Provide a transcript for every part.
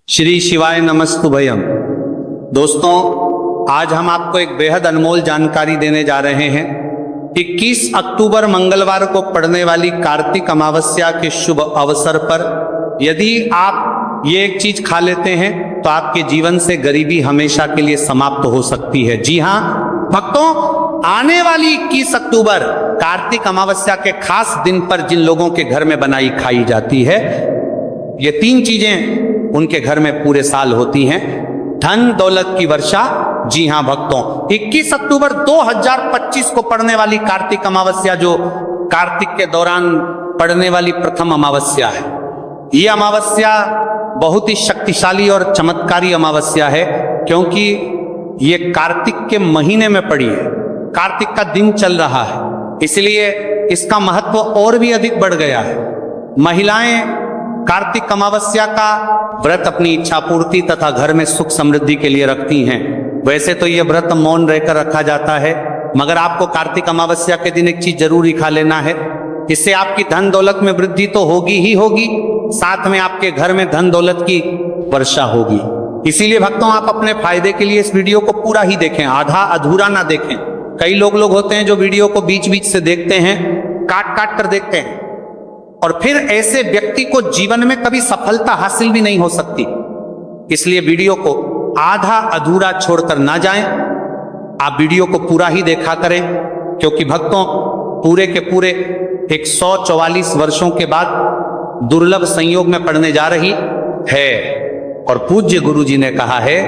श्री शिवाय नमस्तुभयम। दोस्तों, आज हम आपको एक बेहद अनमोल जानकारी देने जा रहे हैं। 21 अक्टूबर मंगलवार को पड़ने वाली कार्तिक अमावस्या के शुभ अवसर पर यदि आप ये एक चीज खा लेते हैं तो आपके जीवन से गरीबी हमेशा के लिए समाप्त हो सकती है। जी हाँ भक्तों, आने वाली 21 अक्टूबर कार्तिक अमावस्या के खास दिन पर जिन लोगों के घर में बनाई खाई जाती है, ये 3 चीजें उनके घर में पूरे साल होती हैं। धन दौलत की वर्षा। जी हां भक्तों, 21 अक्टूबर 2025 को पड़ने वाली कार्तिक अमावस्या, जो कार्तिक के दौरान पड़ने वाली प्रथम अमावस्या है, यह अमावस्या बहुत ही शक्तिशाली और चमत्कारी अमावस्या है, क्योंकि ये कार्तिक के महीने में पड़ी है, कार्तिक का दिन चल रहा है, इसलिए इसका महत्व और भी अधिक बढ़ गया है। महिलाएं कार्तिक अमावस्या का व्रत अपनी इच्छा पूर्ति तथा घर में सुख समृद्धि के लिए रखती हैं। वैसे तो यह व्रत मौन रहकर रखा जाता है, मगर आपको कार्तिक अमावस्या के दिन एक चीज जरूर ही खा लेना है। इससे आपकी धन दौलत में वृद्धि तो होगी ही होगी, साथ में आपके घर में धन दौलत की वर्षा होगी। इसीलिए भक्तों, आप अपने फायदे के लिए इस वीडियो को पूरा ही देखें, आधा अधूरा ना देखें। कई लोग होते हैं जो वीडियो को बीच बीच से देखते हैं, काट काट कर देखते हैं, और फिर ऐसे व्यक्ति को जीवन में कभी सफलता हासिल भी नहीं हो सकती। इसलिए वीडियो को आधा अधूरा छोड़कर ना जाएं, आप वीडियो को पूरा ही देखा करें, क्योंकि भक्तों, पूरे के पूरे 144 वर्षों के बाद दुर्लभ संयोग में पड़ने जा रही है। और पूज्य गुरु जी ने कहा है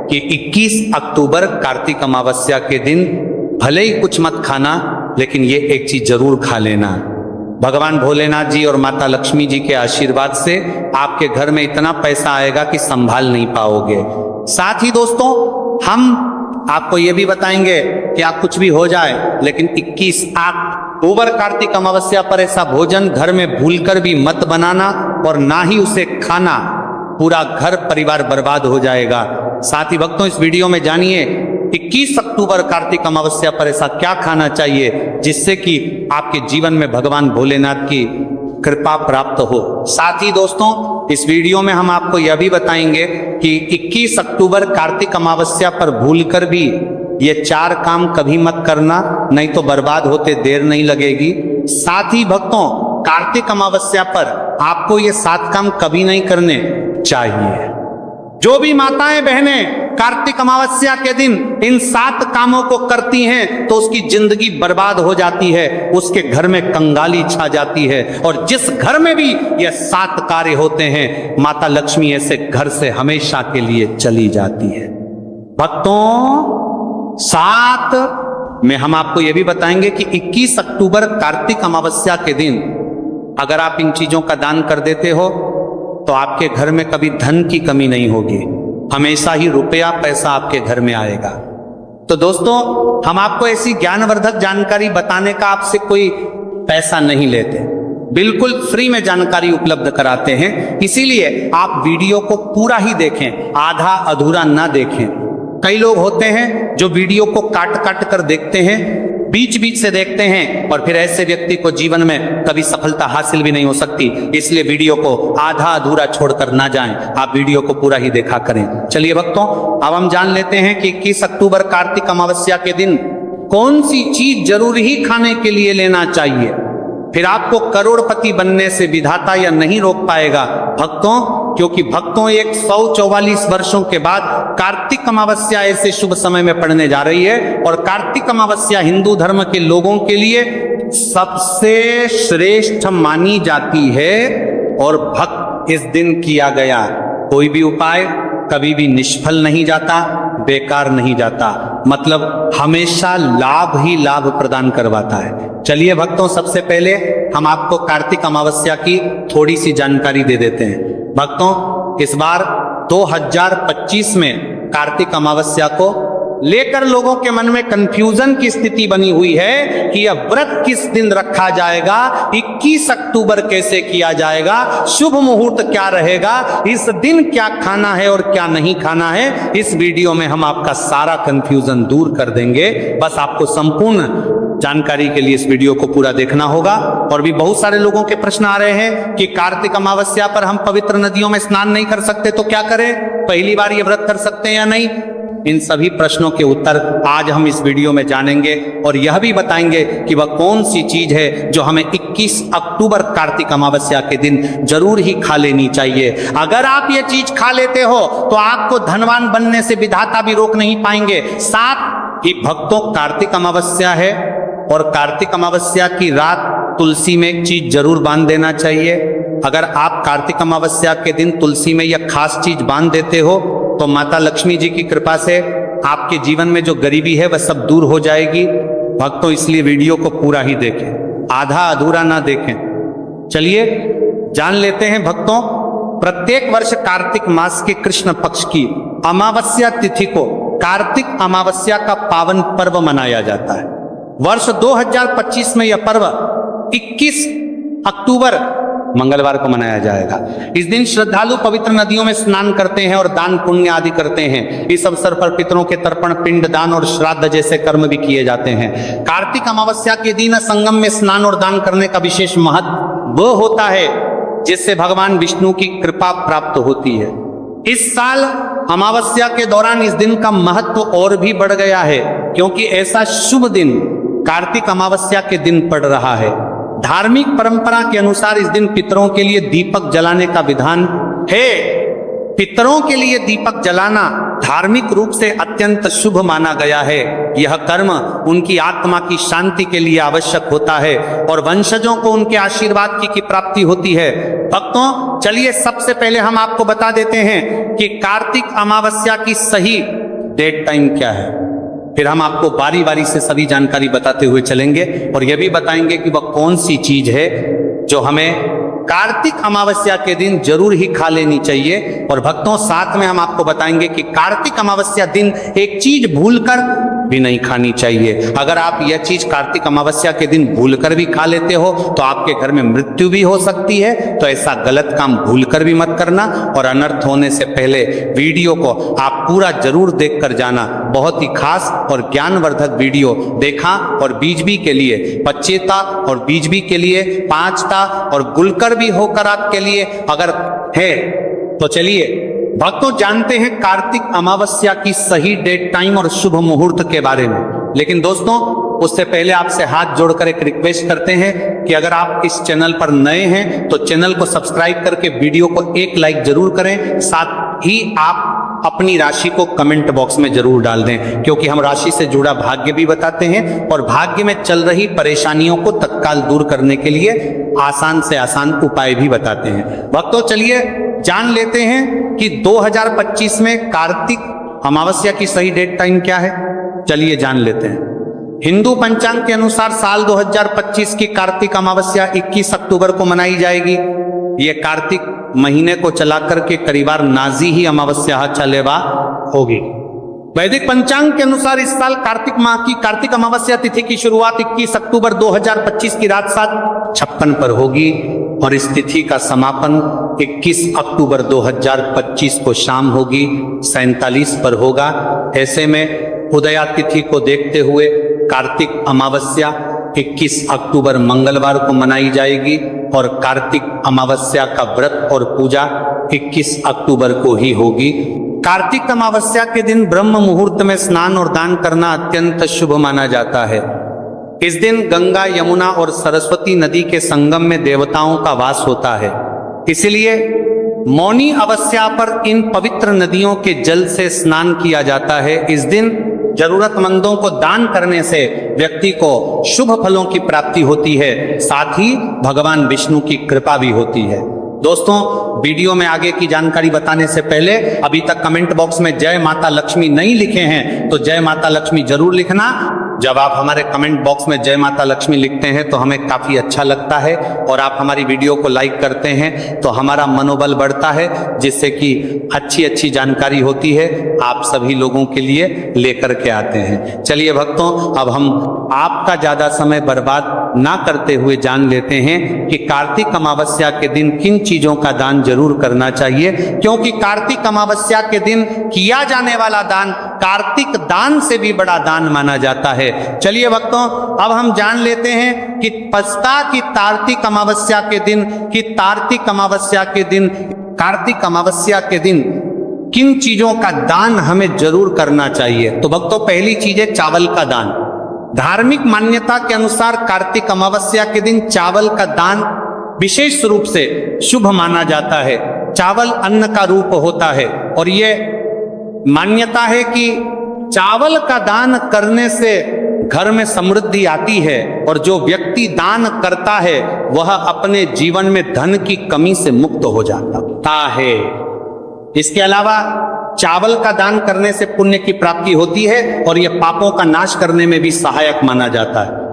कि 21 अक्टूबर कार्तिक अमावस्या के दिन भले ही कुछ मत खाना, लेकिन ये एक चीज जरूर खा लेना। भगवान भोलेनाथ जी और माता लक्ष्मी जी के आशीर्वाद से आपके घर में इतना पैसा आएगा कि संभाल नहीं पाओगे। साथ ही दोस्तों, हम आपको यह भी बताएंगे कि आप कुछ भी हो जाए, लेकिन 21 अक्टूबर कार्तिक अमावस्या पर ऐसा भोजन घर में भूलकर भी मत बनाना, और ना ही उसे खाना, पूरा घर परिवार बर्बाद हो जाएगा। साथ ही भक्तों, इस वीडियो में जानिए 21 अक्टूबर कार्तिक अमावस्या पर ऐसा क्या खाना चाहिए जिससे कि आपके जीवन में भगवान भोलेनाथ की कृपा प्राप्त हो। साथ ही दोस्तों, इस वीडियो में हम आपको यह भी बताएंगे कि 21 अक्टूबर कार्तिक अमावस्या पर भूलकर भी ये 4 काम कभी मत करना, नहीं तो बर्बाद होते देर नहीं लगेगी। साथ ही भक्तों, कार्तिक अमावस्या पर आपको ये 7 काम कभी नहीं करने चाहिए। जो भी माताएं बहनें कार्तिक अमावस्या के दिन इन 7 कामों को करती हैं तो उसकी जिंदगी बर्बाद हो जाती है, उसके घर में कंगाली छा जाती है, और जिस घर में भी ये 7 कार्य होते हैं, माता लक्ष्मी ऐसे घर से हमेशा के लिए चली जाती है। भक्तों, 7 में हम आपको यह भी बताएंगे कि 21 अक्टूबर कार्तिक अमावस्या के दिन अगर आप इन चीजों का दान कर देते हो तो आपके घर में कभी धन की कमी नहीं होगी, हमेशा ही रुपया पैसा आपके घर में आएगा। तो दोस्तों, हम आपको ऐसी ज्ञानवर्धक जानकारी बताने का आपसे कोई पैसा नहीं लेते, बिल्कुल फ्री में जानकारी उपलब्ध कराते हैं। इसीलिए आप वीडियो को पूरा ही देखें, आधा अधूरा ना देखें। कई लोग होते हैं जो वीडियो को काट काट कर देखते हैं, बीच बीच से देखते हैं, और फिर ऐसे व्यक्ति को जीवन में कभी सफलता हासिल भी नहीं हो सकती। इसलिए वीडियो को आधा अधूरा छोड़कर ना जाएं, आप वीडियो को पूरा ही देखा करें। चलिए भक्तों, अब हम जान लेते हैं कि 21 अक्टूबर कार्तिक अमावस्या के दिन कौन सी चीज जरूर ही खाने के लिए लेना चाहिए, फिर आपको करोड़पति बनने से विधाता या नहीं रोक पाएगा भक्तों, क्योंकि भक्तों 144 वर्षों के बाद कार्तिक अमावस्या ऐसे शुभ समय में पड़ने जा रही है, और कार्तिक अमावस्या हिंदू धर्म के लोगों के लिए सबसे श्रेष्ठ मानी जाती है। और भक्त इस दिन किया गया कोई भी उपाय कभी भी निष्फल नहीं जाता, बेकार नहीं जाता, मतलब हमेशा लाभ ही लाभ प्रदान करवाता है। चलिए भक्तों, सबसे पहले हम आपको कार्तिक अमावस्या की थोड़ी सी जानकारी दे देते हैं। भक्तों, इस बार 2025 में कार्तिक अमावस्या को लेकर लोगों के मन में कंफ्यूजन की स्थिति बनी हुई है कि यह व्रत किस दिन रखा जाएगा, 21 अक्टूबर कैसे किया जाएगा, शुभ मुहूर्त क्या रहेगा, इस दिन क्या खाना है और क्या नहीं खाना है। इस वीडियो में हम आपका सारा कंफ्यूजन दूर कर देंगे। बस आपको संपूर्ण जानकारी के लिए इस वीडियो को पूरा देखना होगा। और भी बहुत सारे लोगों के प्रश्न आ रहे हैं कि कार्तिक अमावस्या पर हम पवित्र नदियों में स्नान नहीं कर सकते तो क्या करें, पहली बार ये व्रत कर सकते हैं या नहीं। इन सभी प्रश्नों के उत्तर आज हम इस वीडियो में जानेंगे और यह भी बताएंगे कि वह कौन सी चीज है जो हमें 21 अक्टूबर कार्तिक अमावस्या के दिन जरूर ही खा लेनी चाहिए। अगर आप ये चीज खा लेते हो तो आपको धनवान बनने से विधाता भी रोक नहीं पाएंगे। साथ ही भक्तों, कार्तिक अमावस्या है और कार्तिक अमावस्या की रात तुलसी में एक चीज जरूर बांध देना चाहिए। अगर आप कार्तिक अमावस्या के दिन तुलसी में यह खास चीज बांध देते हो तो माता लक्ष्मी जी की कृपा से आपके जीवन में जो गरीबी है वह सब दूर हो जाएगी। भक्तों, इसलिए वीडियो को पूरा ही देखें, आधा अधूरा ना देखें। चलिए जान लेते हैं भक्तों, प्रत्येक वर्ष कार्तिक मास के कृष्ण पक्ष की अमावस्या तिथि को कार्तिक अमावस्या का पावन पर्व मनाया जाता है। वर्ष 2025 में यह पर्व 21 अक्टूबर मंगलवार को मनाया जाएगा। इस दिन श्रद्धालु पवित्र नदियों में स्नान करते हैं और दान पुण्य आदि करते हैं। इस अवसर पर पितरों के तर्पण, पिंड दान और श्राद्ध जैसे कर्म भी किए जाते हैं। कार्तिक अमावस्या के दिन संगम में स्नान और दान करने का विशेष महत्व होता है, जिससे भगवान विष्णु की कृपा प्राप्त होती है। इस साल अमावस्या के दौरान इस दिन का महत्व और भी बढ़ गया है, क्योंकि ऐसा शुभ दिन कार्तिक अमावस्या के दिन पड़ रहा है। धार्मिक परंपरा के अनुसार इस दिन पितरों के लिए दीपक जलाने का विधान है। पितरों के लिए दीपक जलाना धार्मिक रूप से अत्यंत शुभ माना गया है। यह कर्म उनकी आत्मा की शांति के लिए आवश्यक होता है और वंशजों को उनके आशीर्वाद की प्राप्ति होती है। भक्तों, चलिए सबसे पहले हम आपको बता देते हैं कि कार्तिक अमावस्या की सही डेट टाइम क्या है। फिर हम आपको बारी बारी से सभी जानकारी बताते हुए चलेंगे और यह भी बताएंगे कि वह कौन सी चीज है जो हमें कार्तिक अमावस्या के दिन जरूर ही खा लेनी चाहिए। और भक्तों, साथ में हम आपको बताएंगे कि कार्तिक अमावस्या दिन एक चीज भूलकर भी नहीं खानी चाहिए। अगर आप यह चीज कार्तिक अमावस्या के दिन भूलकर भी खा लेते हो तो आपके घर में मृत्यु भी हो सकती है। तो ऐसा गलत काम भूलकर भी मत करना और अनर्थ होने से पहले वीडियो को आप पूरा जरूर देख कर जाना। बहुत ही खास और ज्ञानवर्धक वीडियो देखा और बीजबी के लिए 25 और बीजबी के लिए 5 और गुलकर भी होकर आपके लिए अगर है तो चलिए भक्तों जानते हैं कार्तिक अमावस्या की सही डेट टाइम और शुभ मुहूर्त के बारे में। लेकिन दोस्तों, उससे पहले आपसे हाथ जोड़कर एक रिक्वेस्ट करते हैं कि अगर आप इस चैनल पर नए हैं तो चैनल को सब्सक्राइब करके वीडियो को एक लाइक जरूर करें। साथ ही आप अपनी राशि को कमेंट बॉक्स में जरूर डाल दें, क्योंकि हम राशि से जुड़ा भाग्य भी बताते हैं और भाग्य में चल रही परेशानियों को तत्काल दूर करने के लिए आसान से आसान उपाय भी बताते हैं। भक्तों, चलिए जान लेते हैं कि 2025 में कार्तिक अमावस्या की सही डेट टाइम क्या है। चलिए जान लेते हैं। हिंदू पंचांग के अनुसार साल 2025 की कार्तिक अमावस्या 21 अक्टूबर को मनाई जाएगी। ये कार्तिक महीने को चला करके करीबार नाजी ही अमावस्या चलेवा होगी। वैदिक पंचांग के अनुसार इस साल कार्तिक माह की कार्तिक अमावस्या तिथि की शुरुआत 21 अक्टूबर 2025 की रात 7:56 पर होगी और इस तिथि का समापन 21 अक्टूबर 2025 को शाम होगी 47 पर होगा। ऐसे में उदया तिथि को देखते हुए कार्तिक अमावस्या 21 अक्टूबर मंगलवार को मनाई जाएगी और कार्तिक अमावस्या का व्रत और पूजा 21 अक्टूबर को ही होगी। कार्तिक अमावस्या के दिन ब्रह्म मुहूर्त में स्नान और दान करना अत्यंत शुभ माना जाता है। इस दिन गंगा, यमुना और सरस्वती नदी के संगम में देवताओं का वास होता है। इसलिए मौनी अमावस्या पर इन पवित्र नदियों के जल से स्नान किया जाता है। इस दिन जरूरतमंदों को दान करने से व्यक्ति को शुभ फलों की प्राप्ति होती है, साथ ही भगवान विष्णु की कृपा भी होती है। दोस्तों, वीडियो में आगे की जानकारी बताने से पहले अभी तक कमेंट बॉक्स में जय माता लक्ष्मी नहीं लिखे हैं तो जय माता लक्ष्मी जरूर लिखना। जब आप हमारे कमेंट बॉक्स में जय माता लक्ष्मी लिखते हैं तो हमें काफी अच्छा लगता है और आप हमारी वीडियो को लाइक करते हैं तो हमारा मनोबल बढ़ता है, जिससे कि अच्छी अच्छी जानकारी होती है आप सभी लोगों के लिए लेकर के आते हैं। चलिए भक्तों, अब हम आपका ज्यादा समय बर्बाद ना करते हुए जान लेते हैं कि कार्तिक अमावस्या के दिन किन चीजों का दान जरूर करना चाहिए, क्योंकि कार्तिक अमावस्या के दिन किया जाने वाला दान कार्तिक दान से भी बड़ा दान माना जाता है। चलिए भक्तों, अब हम जान लेते हैं कि पछता की कार्तिक अमावस्या के दिन किन चीजों का दान हमें जरूर करना चाहिए। तो भक्तों, पहली चीज है चावल का दान। धार्मिक मान्यता के अनुसार कार्तिक अमावस्या के दिन चावल का दान विशेष रूप से शुभ माना जाता है। चावल अन्न का रूप होता है और ये मान्यता है कि चावल का दान करने से घर में समृद्धि आती है और जो व्यक्ति दान करता है वह अपने जीवन में धन की कमी से मुक्त हो जाता है। इसके अलावा चावल का दान करने से पुण्य की प्राप्ति होती है और यह पापों का नाश करने में भी सहायक माना जाता है।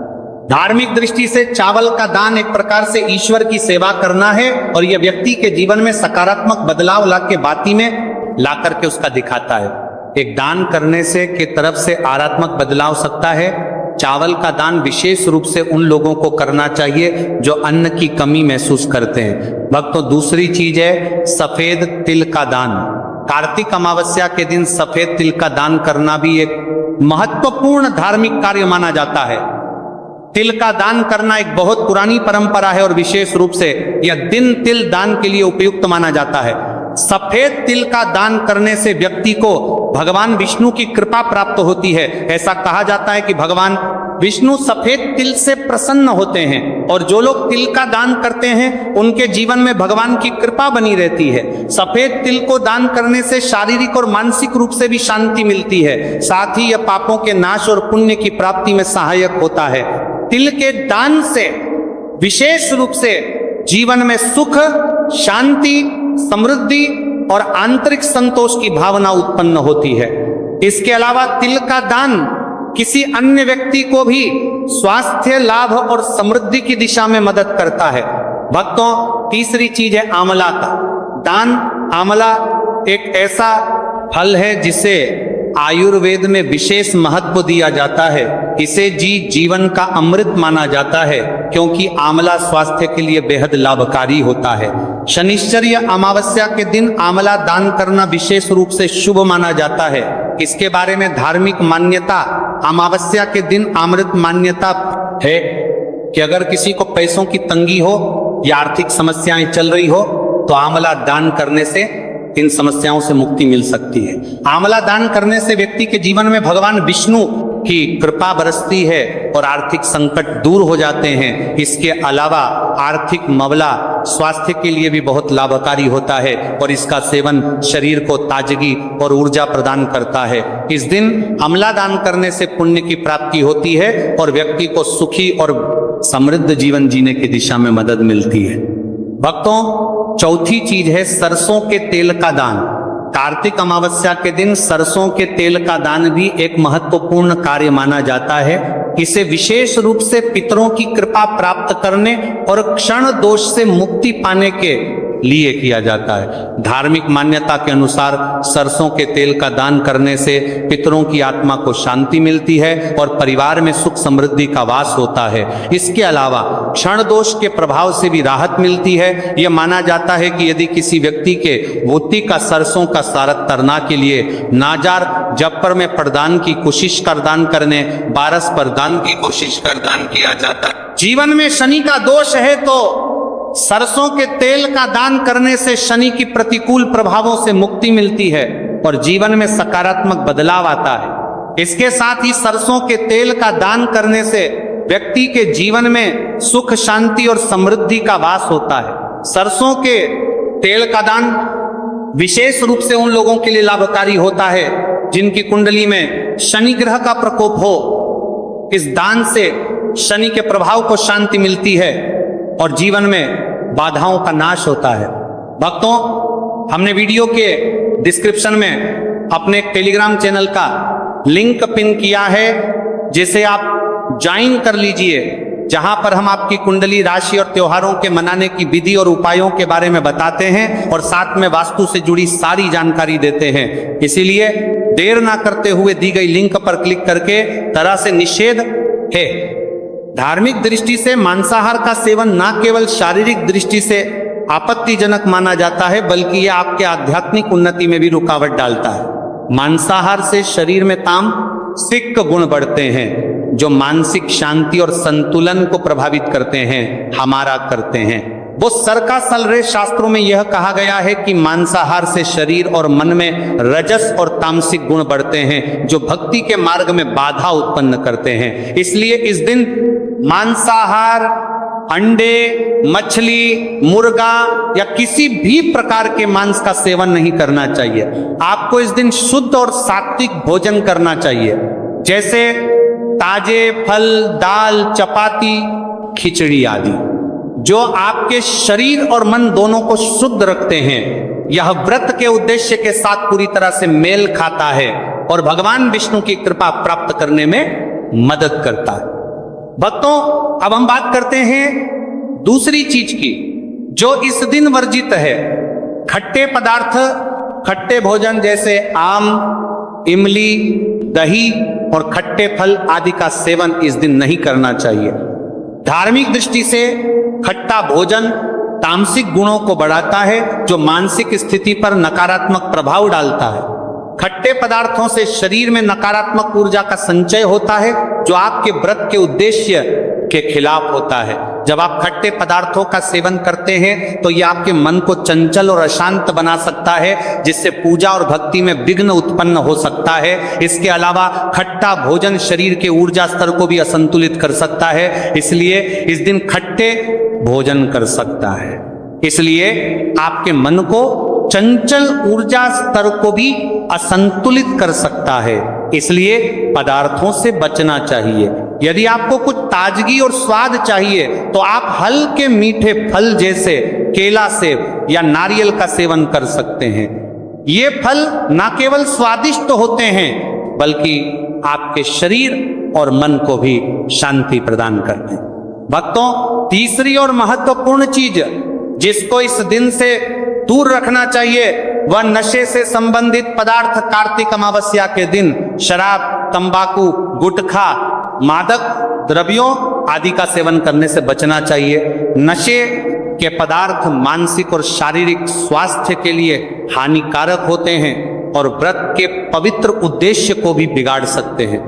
धार्मिक दृष्टि से चावल का दान एक प्रकार से ईश्वर की सेवा करना है और यह व्यक्ति के जीवन में सकारात्मक बदलाव ला के बाती में ला करके उसका दिखाता है। एक दान करने से की तरफ से आध्यात्मिक बदलाव सकता है। चावल का दान विशेष रूप से उन लोगों को करना चाहिए जो अन्न की कमी महसूस करते हैं। भक्तों, दूसरी चीज है सफेद तिल का दान। कार्तिक अमावस्या के दिन सफेद तिल का दान करना भी एक महत्वपूर्ण धार्मिक कार्य माना जाता है। तिल का दान करना एक बहुत पुरानी परंपरा है और विशेष रूप से यह दिन तिल दान के लिए उपयुक्त माना जाता है। सफेद तिल का दान करने से व्यक्ति को भगवान विष्णु की कृपा प्राप्त होती है। ऐसा कहा जाता है कि भगवान विष्णु सफेद तिल से प्रसन्न होते हैं और जो लोग तिल का दान करते हैं उनके जीवन में भगवान की कृपा बनी रहती है। सफेद तिल को दान करने से शारीरिक और मानसिक रूप से भी शांति मिलती है। साथ ही यह पापों के नाश और पुण्य की प्राप्ति में सहायक होता है। तिल के दान से विशेष रूप से जीवन में सुख, शांति, समृद्धि और आंतरिक संतोष की भावना उत्पन्न होती है। इसके अलावा तिल का दान किसी अन्य व्यक्ति को भी स्वास्थ्य लाभ और समृद्धि की दिशा में मदद करता है। भक्तों, तीसरी चीज है आंवला का दान। आंवला एक ऐसा फल है जिसे आयुर्वेद में विशेष महत्व दिया जाता है। इसे जीवन का अमृत माना जाता है क्योंकि आंवला स्वास्थ्य के लिए बेहद लाभकारी होता है। शनिश्चर या अमावस्या के दिन आंवला दान करना विशेष रूप से शुभ माना जाता है। इसके बारे में धार्मिक मान्यता अमावस्या के दिन अमृत मान्यता है कि अगर किसी को पैसों की तंगी हो या आर्थिक समस्याएं चल रही हो तो आंवला दान करने से इन समस्याओं से मुक्ति मिल सकती है। आंवला दान करने से व्यक्ति के जीवन में भगवान विष्णु की कृपा बरसती है और आर्थिक संकट दूर हो जाते हैं। इसके अलावा आर्थिक मवला स्वास्थ्य के लिए भी बहुत लाभकारी होता है और इसका सेवन शरीर को ताजगी और ऊर्जा प्रदान करता है। इस दिन आंवला दान करने से पुण्य की प्राप्ति होती है और व्यक्ति को सुखी और समृद्ध जीवन जीने की दिशा में मदद मिलती है। भक्तों, चौथी चीज है सरसों के तेल का दान। कार्तिक अमावस्या के दिन सरसों के तेल का दान भी एक महत्वपूर्ण कार्य माना जाता है। इसे विशेष रूप से पितरों की कृपा प्राप्त करने और क्षण दोष से मुक्ति पाने के लिए किया जाता है। धार्मिक मान्यता के अनुसार सरसों के तेल का दान करने से पितरों की आत्मा को शांति मिलती है और परिवार में सुख समृद्धि का वास होता है। इसके अलावा क्षण दोष के प्रभाव से भी राहत मिलती है। यह माना जाता है कि यदि किसी व्यक्ति के वोती का सरसों का सारत तरना के लिए नाजार जप्पर में प्रदान की कोशिश कर दान करने बारस पर दान की कोशिश कर दान किया जाता है। जीवन में शनि का दोष है तो सरसों के तेल का दान करने से शनि की प्रतिकूल प्रभावों से मुक्ति मिलती है और जीवन में सकारात्मक बदलाव आता है। इसके साथ ही सरसों के तेल का दान करने से व्यक्ति के जीवन में सुख, शांति और समृद्धि का वास होता है। सरसों के तेल का दान विशेष रूप से उन लोगों के लिए लाभकारी होता है जिनकी कुंडली में शनि ग्रह का प्रकोप हो। इस दान से शनि के प्रभाव को शांति मिलती है और जीवन में बाधाओं का नाश होता है। भक्तों, हमने वीडियो के डिस्क्रिप्शन में अपने टेलीग्राम चैनल का लिंक पिन किया है, जिसे आप ज्वाइन कर लीजिए, जहां पर हम आपकी कुंडली, राशि और त्योहारों के मनाने की विधि और उपायों के बारे में बताते हैं और साथ में वास्तु से जुड़ी सारी जानकारी देते हैं। इसीलिए देर ना करते हुए दी गई लिंक पर क्लिक करके तरह से निषेध है। धार्मिक दृष्टि से मांसाहार का सेवन न केवल शारीरिक दृष्टि से आपत्तिजनक माना जाता है बल्कि यह आपके आध्यात्मिक उन्नति में भी रुकावट डालता है। मांसाहार से शरीर में तामसिक गुण बढ़ते हैं जो मानसिक शांति और संतुलन को प्रभावित करते हैं, हमारा करते हैं। वो सर का सल रे शास्त्रों में यह कहा गया है कि मांसाहार से शरीर और मन में रजस और तामसिक गुण बढ़ते हैं जो भक्ति के मार्ग में बाधा उत्पन्न करते हैं। इसलिए इस दिन मांसाहार, अंडे, मछली, मुर्गा या किसी भी प्रकार के मांस का सेवन नहीं करना चाहिए। आपको इस दिन शुद्ध और सात्विक भोजन करना चाहिए, जैसे ताजे फल, दाल, चपाती, खिचड़ी आदि, जो आपके शरीर और मन दोनों को शुद्ध रखते हैं। यह व्रत के उद्देश्य के साथ पूरी तरह से मेल खाता है और भगवान विष्णु की कृपा प्राप्त करने में मदद करता है। भक्तों, अब हम बात करते हैं दूसरी चीज की जो इस दिन वर्जित है। खट्टे पदार्थ, खट्टे भोजन जैसे आम, इमली, दही और खट्टे फल आदि का सेवन इस दिन नहीं करना चाहिए। धार्मिक दृष्टि से खट्टा भोजन तामसिक गुणों को बढ़ाता है जो मानसिक स्थिति पर नकारात्मक प्रभाव डालता है। खट्टे पदार्थों से शरीर में नकारात्मक ऊर्जा का संचय होता है जो आपके व्रत के उद्देश्य के खिलाफ होता है। जब आप खट्टे पदार्थों का सेवन करते हैं तो यह आपके मन को चंचल और अशांत बना सकता है, जिससे पूजा और भक्ति में विघ्न उत्पन्न हो सकता है। इसके अलावा खट्टा भोजन शरीर के ऊर्जा स्तर को भी असंतुलित कर सकता है, इसलिए इस दिन खट्टे भोजन कर सकता है। इसलिए आपके मन को चंचल ऊर्जा स्तर को भी असंतुलित कर सकता है, इसलिए पदार्थों से बचना चाहिए। यदि आपको कुछ ताजगी और स्वाद चाहिए तो आप हल्के मीठे फल जैसे केला, सेब या नारियल का सेवन कर सकते हैं। ये फल न केवल स्वादिष्ट होते हैं बल्कि आपके शरीर और मन को भी शांति प्रदान करते हैं। भक्तों, तीसरी और महत्वपूर्ण चीज जिसको इस दिन से दूर रखना चाहिए वह नशे से संबंधित पदार्थ। कार्तिक अमावस्या के दिन शराब, तंबाकू, गुटखा, मादक द्रव्यों आदि का सेवन करने से बचना चाहिए। नशे के पदार्थ मानसिक और शारीरिक स्वास्थ्य के लिए हानिकारक होते हैं और व्रत के पवित्र उद्देश्य को भी बिगाड़ सकते हैं।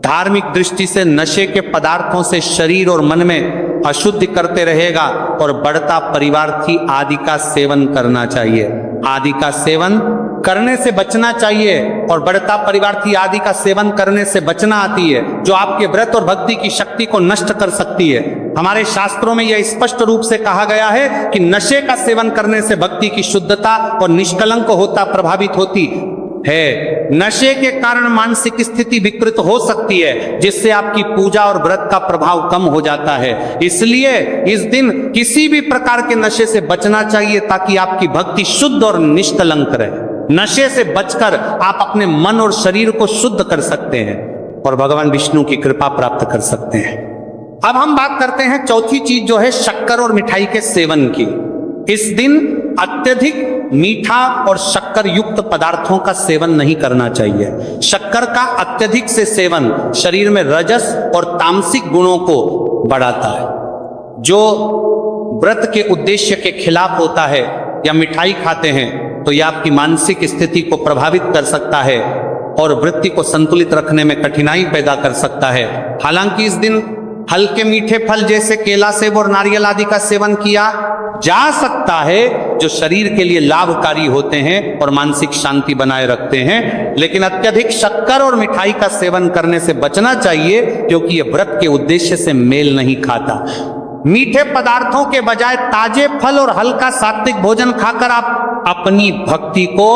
धार्मिक दृष्टि से नशे के पदार्थों से शरीर और मन में अशुद्धि करते रहेगा और बढ़ता परिवार्थी आदि का सेवन करना चाहिए। आदि का सेवन करने से बचना चाहिए और बढ़ता परिवार्थी आदि का सेवन करने से बचना आती है जो आपके व्रत और भक्ति की शक्ति को नष्ट कर सकती है। हमारे शास्त्रों में यह स्पष्ट रूप से कहा गया है कि नशे का सेवन करने से भक्ति की शुद्धता और निष्कलंक होता प्रभावित होती है। नशे के कारण मानसिक स्थिति विकृत हो सकती है जिससे आपकी पूजा और व्रत का प्रभाव कम हो जाता है। इसलिए इस दिन किसी भी प्रकार के नशे से बचना चाहिए ताकि आपकी भक्ति शुद्ध और निष्कलंक रहे। नशे से बचकर आप अपने मन और शरीर को शुद्ध कर सकते हैं और भगवान विष्णु की कृपा प्राप्त कर सकते हैं। अब हम बात करते हैं चौथी चीज जो है शक्कर और मिठाई के सेवन की। इस दिन अत्यधिक मीठा और शक्कर युक्त पदार्थों का सेवन नहीं करना चाहिए। शक्कर का अत्यधिक से सेवन शरीर में रजस और तामसिक गुणों को बढ़ाता है जो व्रत के उद्देश्य के खिलाफ होता है। या मिठाई खाते हैं तो यह आपकी मानसिक स्थिति को प्रभावित कर सकता है और वृत्ति को संतुलित रखने में कठिनाई पैदा कर सकता है। हालांकि इस दिन हल्के मीठे फल जैसे केला, सेब और नारियल आदि का सेवन किया जा सकता है जो शरीर के लिए लाभकारी होते हैं और मानसिक शांति बनाए रखते हैं, लेकिन अत्यधिक शक्कर और मिठाई का सेवन करने से बचना चाहिए क्योंकि यह व्रत के उद्देश्य से मेल नहीं खाता। मीठे पदार्थों के बजाय ताजे फल और हल्का सात्विक भोजन खाकर आप अपनी भक्ति को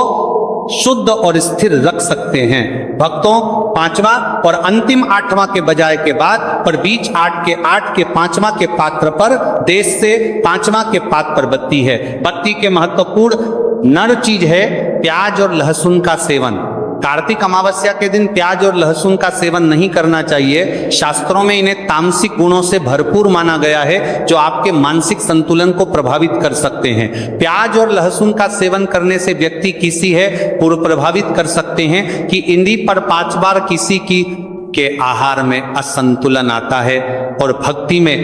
शुद्ध और स्थिर रख सकते हैं। भक्तों, पांचवा और अंतिम आठवां के बजाय के बाद पर बीच 8 के 5वां के पात्र पर देश से 5वां के पात पर बत्ती है। बत्ती के महत्वपूर्ण नर चीज है प्याज और लहसुन का सेवन। कार्तिक अमावस्या के दिन प्याज और लहसुन का सेवन नहीं करना चाहिए। शास्त्रों में इन्हें तामसिक गुणों से भरपूर माना गया है जो आपके मानसिक संतुलन को प्रभावित कर सकते हैं। प्याज और लहसुन का सेवन करने से व्यक्ति किसी है पूर्व प्रभावित कर सकते हैं कि इंद्री पर 5 बार किसी की के आहार में असंतुलन आता है और भक्ति में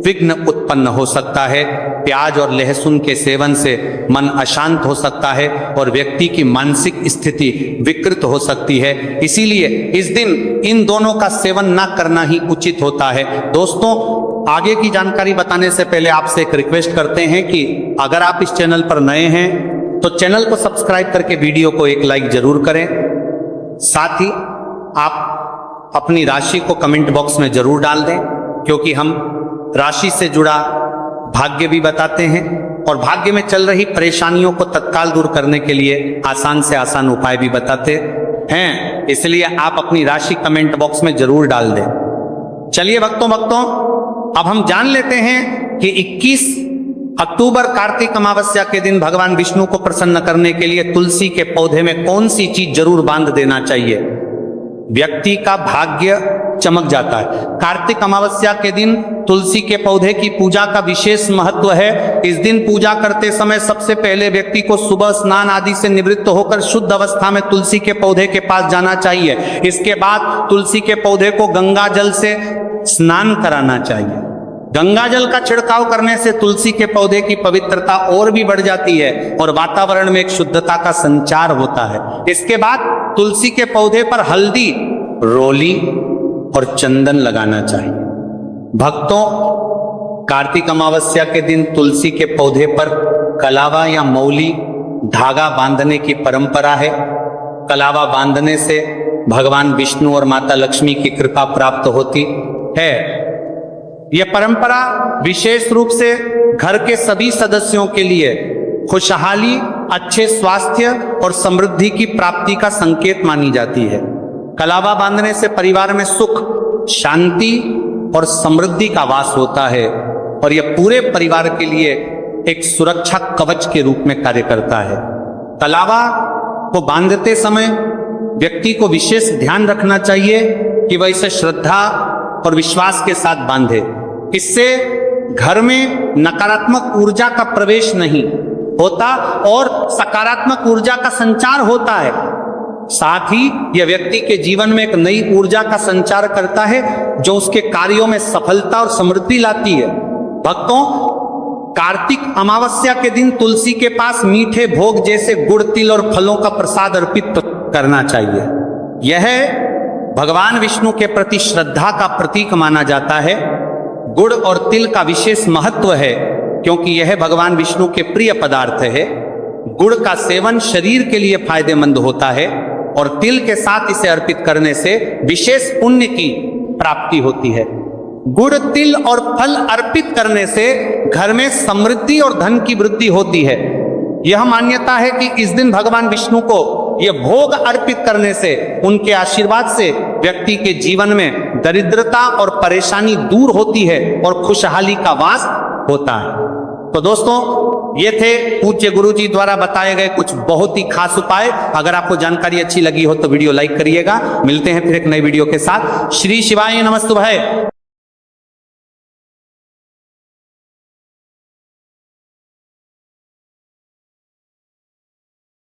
विघ्न उत्पन्न हो सकता है। प्याज और लहसुन के सेवन से मन अशांत हो सकता है और व्यक्ति की मानसिक स्थिति विकृत हो सकती है। इसीलिए इस दिन इन दोनों का सेवन ना करना ही उचित होता है। दोस्तों, आगे की जानकारी बताने से पहले आपसे एक रिक्वेस्ट करते हैं कि अगर आप इस चैनल पर नए हैं तो चैनल को सब्सक्राइब करके वीडियो को एक लाइक जरूर करें। साथ ही आप अपनी राशि को कमेंट बॉक्स में जरूर डाल दें, क्योंकि हम राशि से जुड़ा भाग्य भी बताते हैं और भाग्य में चल रही परेशानियों को तत्काल दूर करने के लिए आसान से आसान उपाय भी बताते हैं। इसलिए आप अपनी राशि कमेंट बॉक्स में जरूर डाल दें। चलिए भक्तों अब हम जान लेते हैं कि 21 अक्टूबर कार्तिक अमावस्या के दिन भगवान विष्णु को प्रसन्न करने के लिए तुलसी के पौधे में कौन सी चीज जरूर बांध देना चाहिए। व्यक्ति का भाग्य चमक जाता है। कार्तिक अमावस्या के दिन तुलसी के पौधे की पूजा का विशेष महत्व है। इस दिन पूजा करते समय सबसे पहले व्यक्ति को सुबह स्नान आदि से निवृत्त होकर शुद्ध अवस्था में तुलसी के पौधे के पास जाना चाहिए। इसके बाद तुलसी के पौधे को गंगा जल से स्नान कराना चाहिए। गंगा जल का छिड़काव करने से तुलसी के पौधे की पवित्रता और भी बढ़ जाती है और वातावरण में एक शुद्धता का संचार होता है। इसके बाद तुलसी के पौधे पर हल्दी, रोली और चंदन लगाना चाहिए। भक्तों, कार्तिक अमावस्या के दिन तुलसी के पौधे पर कलावा या मौली धागा बांधने की परंपरा है। कलावा बांधने से भगवान विष्णु और माता लक्ष्मी की कृपा प्राप्त होती है। यह परंपरा विशेष रूप से घर के सभी सदस्यों के लिए खुशहाली, अच्छे स्वास्थ्य और समृद्धि की प्राप्ति का संकेत मानी जाती है। कलावा बांधने से परिवार में सुख, शांति और समृद्धि का वास होता है और यह पूरे परिवार के लिए एक सुरक्षा कवच के रूप में कार्य करता है। कलावा को बांधते समय व्यक्ति को विशेष ध्यान रखना चाहिए कि वह इसे श्रद्धा और विश्वास के साथ बांधे। इससे घर में नकारात्मक ऊर्जा का प्रवेश नहीं होता और सकारात्मक ऊर्जा का संचार होता है। साथ ही यह व्यक्ति के जीवन में एक नई ऊर्जा का संचार करता है जो उसके कार्यों में सफलता और समृद्धि लाती है। भक्तों, कार्तिक अमावस्या के दिन तुलसी के पास मीठे भोग जैसे गुड़, तिल और फलों का प्रसाद अर्पित करना चाहिए। यह भगवान विष्णु के प्रति श्रद्धा का प्रतीक माना जाता है। गुड़ और तिल का विशेष महत्व है क्योंकि यह भगवान विष्णु के प्रिय पदार्थ है। गुड़ का सेवन शरीर के लिए फायदेमंद होता है और तिल के साथ इसे अर्पित करने से विशेष पुण्य की प्राप्ति होती है। गुड़, तिल और फल अर्पित करने से घर में समृद्धि और धन की वृद्धि होती है। यह मान्यता है कि इस दिन भगवान विष्णु को यह भोग अर्पित करने से, उनके आशीर्वाद से व्यक्ति के जीवन में दरिद्रता और परेशानी दूर होती है और खुशहाली का वास होता है। तो दोस्तों, ये थे पूज्य गुरुजी द्वारा बताए गए कुछ बहुत ही खास उपाय। अगर आपको जानकारी अच्छी लगी हो तो वीडियो लाइक करिएगा। मिलते हैं फिर एक नई वीडियो के साथ। श्री शिवाय नमस्तुभय।